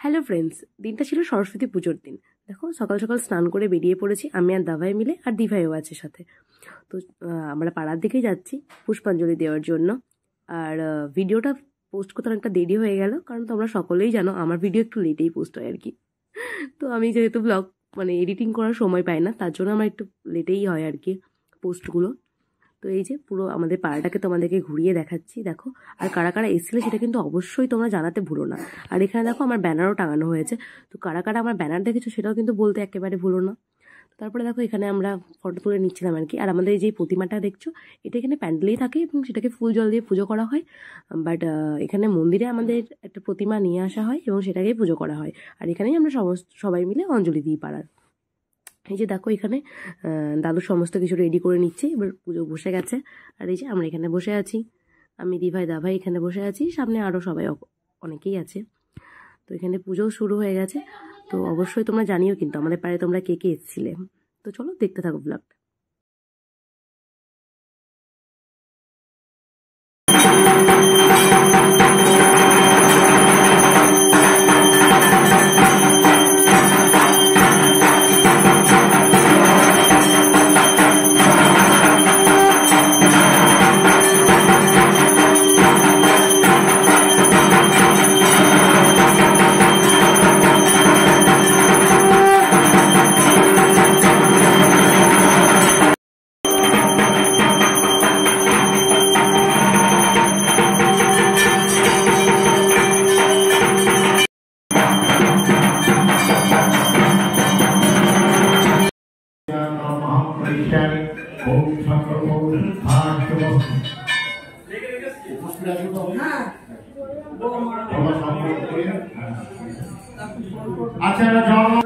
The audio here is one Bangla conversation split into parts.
হ্যালো ফ্রেন্ডস, দিনটা ছিল সরস্বতী পুজোর দিন। দেখো সকাল সকাল স্নান করে বেরিয়ে পড়েছি আমি আর দাভাই মিলে, আর দিভাইও আছে সাথে। তো আমরা পাড়ার দিকেই যাচ্ছি পুষ্পাঞ্জলি দেওয়ার জন্য। আর ভিডিওটা পোস্ট করতে অনেকটা দেরি হয়ে গেল, কারণ তোমরা সকলেই জানো আমার ভিডিও একটু লেটেই পোস্ট হয় আর কি। তো আমি যেহেতু ব্লগ এডিটিং করার সময় পাই না, তার জন্য আমার একটু লেটেই হয় আর কি পোস্টগুলো। তো এই যে পুরো আমাদের পাড়াটাকে তোমাদেরকে ঘুরিয়ে দেখাচ্ছি, দেখো। আর কারা কারা এসেছিলে সেটা কিন্তু অবশ্যই তোমরা জানাতে ভুলো না। আর এখানে দেখো আমার ব্যানারও টাঙানো হয়েছে, তো কারা কারা আমার ব্যানার দেখেছো সেটাও কিন্তু বলতে একেবারে ভুলো না। তারপরে দেখো এখানে আমরা ফটো তুলে নিচ্ছিলাম আর কি। আর আমাদের এই যে প্রতিমাটা দেখছো, এটা এখানে প্যান্ডেলেই থাকে এবং সেটাকে ফুল জল দিয়ে পুজো করা হয়। বাট এখানে মন্দিরে আমাদের একটা প্রতিমা নিয়ে আসা হয় এবং সেটাকেই পুজো করা হয়। আর এখানেই আমরা সবাই মিলে অঞ্জলি দিই পাড়ার। এই যে দেখো এখানে দাদু সমস্ত কিছু রেডি করে নিচ্ছে, এবার পুজো বসে গেছে। আর এই যে আমরা এখানে বসে আছি, আমি দিভাই দাভাই এখানে বসে আছি, সামনে আরও সবাই অনেকেই আছে। তো এখানে পুজোও শুরু হয়ে গেছে। তো অবশ্যই তোমরা জানিও কিন্তু আমাদের পাড়ায় তোমরা কে কে এসেছিলে। তো চলো দেখতে থাকো ব্লগটা।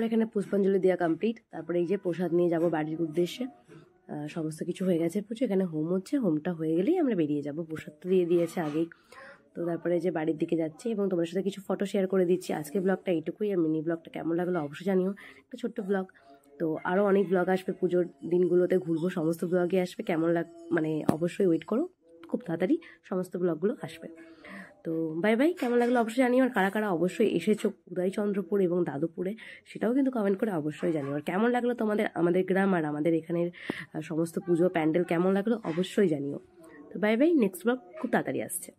এখানে পুষ্পাঞ্জলি দেওয়া কমপ্লিট। তারপরে এই যে প্রসাদ নিয়ে যাব বাড়ির উদ্দেশ্যে। সমস্ত কিছু হয়ে গেছে পুজো, এখানে হোম হচ্ছে, হোমটা হয়ে গেলেই আমরা বেরিয়ে যাব। প্রসাদ তো দিয়ে দিয়েছে আগেই। তো তারপরে যে বাড়ির দিকে যাচ্ছি এবং তোমাদের সাথে কিছু ফটো শেয়ার করে দিচ্ছি। আজকে ব্লগটা এইটুকুই, আর মিনি ব্লগটা কেমন লাগলো অবশ্যই জানিও। একটা ছোট্ট ব্লগ, তো আরও অনেক ব্লগ আসবে পুজোর দিনগুলোতে, ঘুরবো, সমস্ত ব্লগই আসবে। কেমন অবশ্যই ওয়েট করো, খুব তাড়াতাড়ি সমস্ত ব্লগগুলো আসবে। তো বাই বাই, কেমন লাগলো অবশ্যই জানিও। আর কারা কারা অবশ্যই এসেছো উদয়চন্দ্রপুর এবং দাদুপুরে সেটাও কিন্তু কমেন্ট করে অবশ্যই জানিও। আর কেমন লাগলো তোমাদের আমাদের গ্রাম আর আমাদের এখানের সমস্ত পুজো প্যান্ডেল কেমন লাগলো অবশ্যই জানিও। তো বাই বাই, নেক্সট ব্লগ খুব তাড়াতাড়ি আসছে।